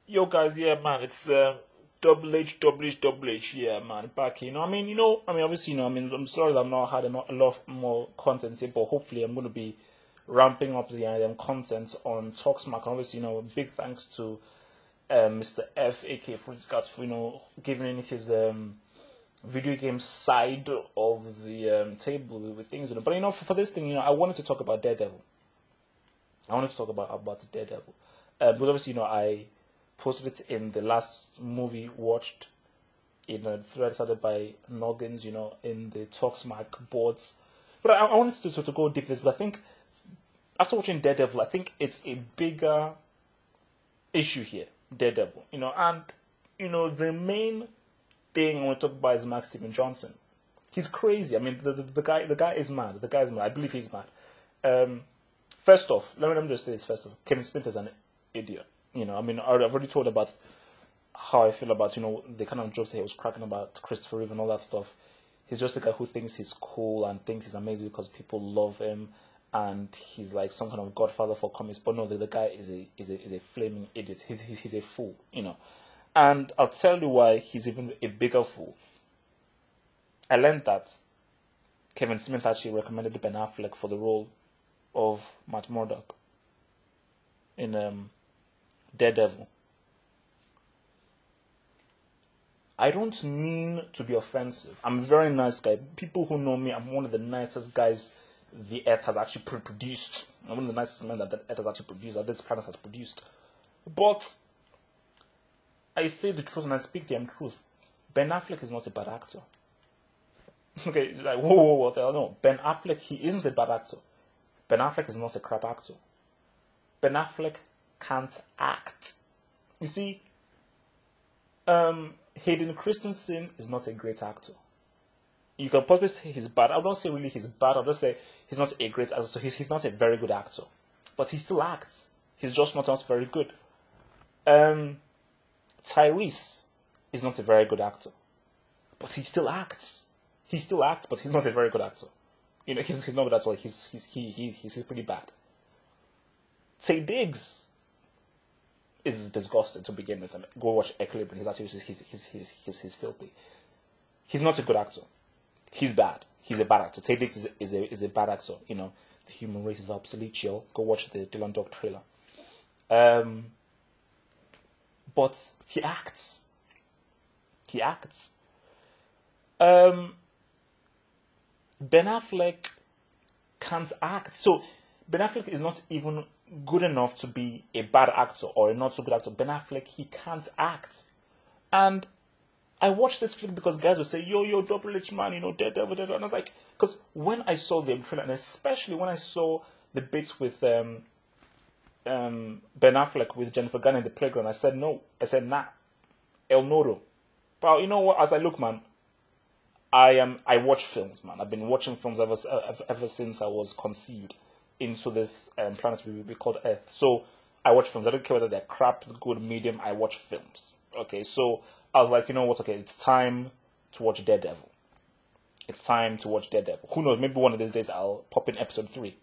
Yo, guys, yeah, man, it's Double H, Double H, Double H, yeah, man, back here. Obviously, I'm sorry that I've not had a lot more content here, but hopefully, I'm going to be ramping up the content on Talksmack. Obviously, big thanks to Mr. F, aka Fruitscats, for giving in his video game side of the table with things. But for this thing, I wanted to talk about Daredevil. I wanted to talk about Daredevil, because obviously, I posted it in the last movie watched in a thread started by Noggins, in the Talksmack boards. But I wanted to go deep this, but I think after watching Daredevil, I think it's a bigger issue here, Daredevil, the main thing I want to talk about is Max Steven Johnson. He's crazy. I mean, the guy is mad. The guy is mad. I believe he's mad. Um, First off, let me just say this first off. Kevin Smith is an idiot. I've already told about how I feel about, the kind of jokes that he was cracking about Christopher Reeve and all that stuff. He's just a guy who thinks he's cool and thinks he's amazing because people love him and he's like some kind of godfather for comics. But no, the guy is a flaming idiot. He's a fool, And I'll tell you why he's even a bigger fool. I learned that Kevin Smith actually recommended Ben Affleck for the role of Matt Murdock in Daredevil. I don't mean to be offensive. I'm a very nice guy. People who know me, I'm one of the nicest guys the earth has actually produced. I'm one of the nicest men that the earth has actually produced, that this planet has produced. But I say the truth and I speak the truth. Ben Affleck is not a bad actor. Okay, like, whoa, what the hell? No, Ben Affleck, he isn't a bad actor. Ben Affleck is not a crap actor. Ben Affleck can't act. You see, Hayden Christensen is not a great actor. You can probably say he's bad. I don't say really he's bad. I'll just say he's not a great actor. So he's not a very good actor. But he still acts. He's just not very good. Tyrese is not a very good actor. But he still acts. He still acts, but he's not a very good actor. He's not good at all. He's pretty bad. Tay Diggs is disgusting to begin with. Go watch Eclipse. He's actually he's filthy. He's not a good actor. He's bad. He's a bad actor. Tay Diggs is a bad actor. The human race is obsolete. Chill. Go watch the Dylan Dog trailer. But he acts. He acts. Ben Affleck can't act. So Ben Affleck is not even good enough to be a bad actor or a not so good actor. Ben Affleck, he can't act. And I watched this film because guys would say, yo, Double H man, Daredevil. And I was like, because when I saw the trailer, and especially when I saw the bits with Ben Affleck with Jennifer Garner in the playground, I said no. I said nah. El Noro. But you know what? As I look, man, I watch films, man. I've been watching films ever since I was conceived into this planet we called Earth. So I watch films. I don't care whether they're crap, good, medium. I watch films. Okay, so I was like, you know what? Okay, it's time to watch Daredevil. It's time to watch Daredevil. Who knows? Maybe one of these days I'll pop in episode 3.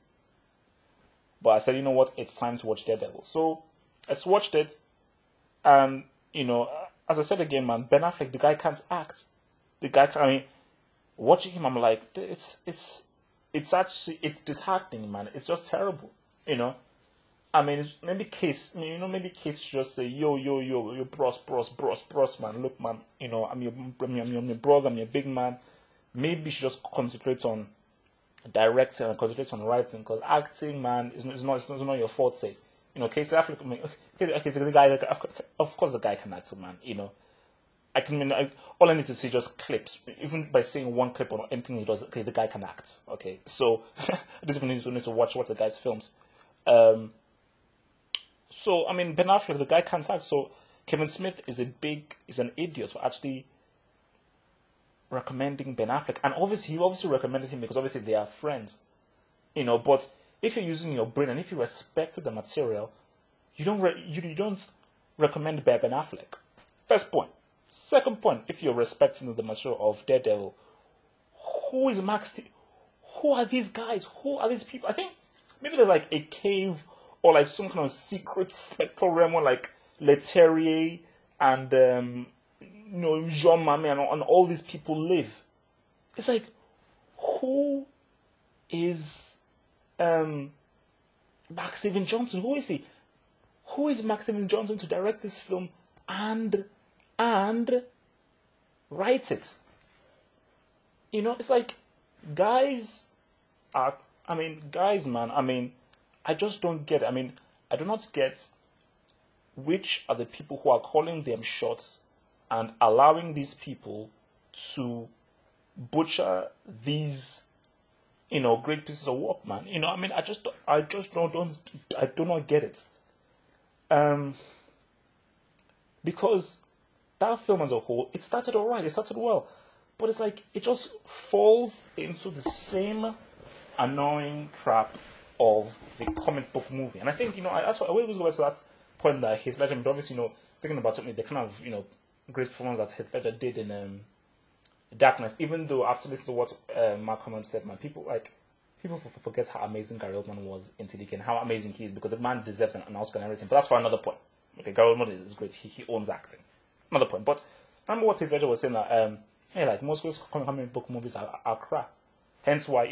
But I said, you know what? It's time to watch Daredevil. So I just watched it, and as I said again, man, Ben Affleck, the guy can't act. The guy, watching him, I'm like, it's disheartening, man. It's just terrible, maybe Case should just say, yo, bros, man. Look, man, I'm your brother, I'm your big man. Maybe you should just concentrate on directing and concentrate on writing, because acting, man, is not your forte. Case Affleck, the guy, of course, the guy can act, man. All I need to see just clips. Even by seeing one clip or anything he does, okay, the guy can act. Okay, so I don't even need to watch the guy's films. Ben Affleck, the guy can't act. So Kevin Smith is an idiot for actually recommending Ben Affleck, and he obviously recommended him because obviously they are friends. But if you're using your brain and if you respect the material, you don't recommend Ben Affleck. First point. Second point, if you're respecting the material of Daredevil, who is Max? Who are these guys? Who are these people? I think maybe there's like a cave or like some kind of secret spectral realm where like Leterrier and Jean Mamet and all these people live. It's like, who is Mark Steven Johnson? Who is he? Who is Mark Steven Johnson to direct this film and write it? It's like, guys, man. I just don't get it. I do not get which are the people who are calling them shots and allowing these people to butcher these, great pieces of work, man. I do not get it. Because that film as a whole, it started alright, it started well, but it's like it just falls into the same annoying trap of the comic book movie. And I think, that's why I always go back to that point that Heath Ledger, obviously, thinking about something, the kind of, great performance that Heath Ledger did in Darkness, even though after listening to what Mark Hammond said, man, people forget how amazing Gary Oldman was in TDK and how amazing he is, because the man deserves an Oscar and everything. But that's for another point. Okay, Gary Oldman is great. He owns acting. Another point. But remember what Heath Ledger was saying, that like most comic book movies are crap. Hence why,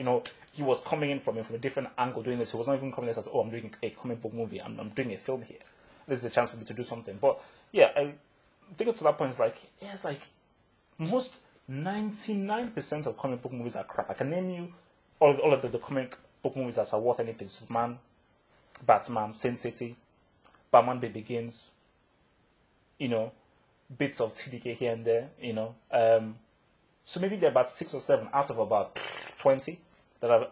he was coming in from a different angle doing this. He was not even coming in as, I'm doing a comic book movie. I'm doing a film here. This is a chance for me to do something. But yeah, I think up to that point, it's like most 99% of comic book movies are crap. I can name you all of the comic book movies that are worth anything. Superman, Batman, Sin City, Batman Begins, bits of TDK here and there, so maybe there are about 6 or 7 out of about 20 that are,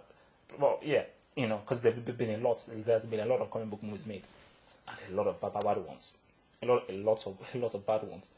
because there's been a lot. There's been a lot of comic book movies made, and a lot of bad ones, a lot of bad ones.